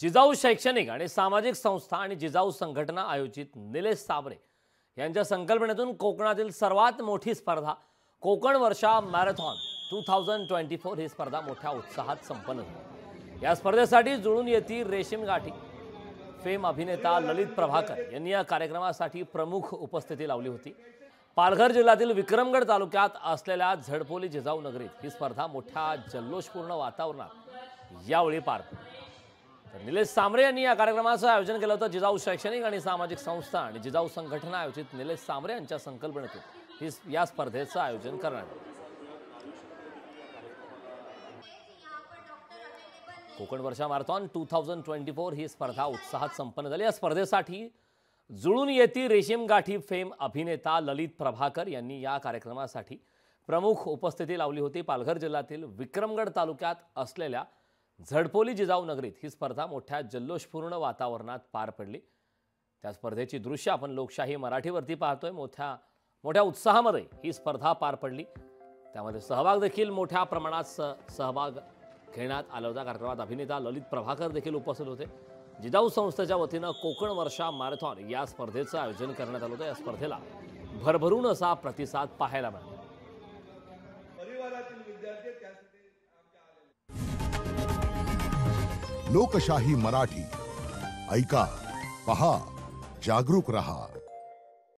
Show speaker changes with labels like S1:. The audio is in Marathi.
S1: जिजाऊ शैक्षणिक आणि सामाजिक संस्था आणि जिजाऊ संघटना आयोजित निलेश साबरे यांच्या संकल्पनेतून कोकणातील सर्वात मोठी स्पर्धा कोकण वर्षा मॅरेथॉन 2024 ही स्पर्धा मोठ्या उत्साहात संपन्न झाली। या स्पर्धेसाठी जुळून येती रेशीम गाठी फेम अभिनेता ललित प्रभाकर यांनी या कार्यक्रमासाठी प्रमुख उपस्थिती लावली होती। पालघर जिल्ह्यातील विक्रमगड तालुक्यात असलेल्या झडपोली जिजाऊ नगरीत ही स्पर्धा मोठ्या जल्लोषपूर्ण वातावरणात यावेळी पार पडली। निलेश साबरे यांनी या कार्यक्रमाचं आयोजन केलं होतं। जिजाऊ शैक्षणिक आणि सामाजिक संस्था आणि जिजाऊ संघटना आयोजित निलेश साबरे यांच्या संकल्पनेतून या स्पर्धेचं आयोजन करण्यात आलं। कोकण वर्षा मॅरेथॉन 2024 ही स्पर्धा उत्साहात संपन्न झाली। या स्पर्धेसाठी जुळून येती रेशीम गाठी फेम अभिनेता ललित प्रभाकर यांनी या कार्यक्रमासाठी प्रमुख उपस्थिती लावली होती। पालघर जिल्ह्यातील विक्रमगड तालुक्यात असलेल्या झडपोली जिजाऊ नगरीत ही स्पर्धा मोठ्या जल्लोषपूर्ण वातावरणात पार पडली। त्या स्पर्धेची दृश्य आपण लोकशाही मराठीवरती पाहतोय। मोठ्या उत्साहामध्ये ही स्पर्धा पार पडली। त्यामध्ये सहभाग देखील मोठ्या प्रमाणात सहभाग घेण्यात आला होता। कार्यक्रमात अभिनेता ललित प्रभाकर देखील उपस्थित होते। जिजाऊ संस्थेच्या वतीनं कोकण वर्षा मॅरेथॉन या स्पर्धेचं आयोजन करण्यात आलं होतं। या स्पर्धेला भरभरून असा प्रतिसाद पाहायला मिळाला।
S2: लोकशाही मराठी ऐका, पहा, जागरूक रहा।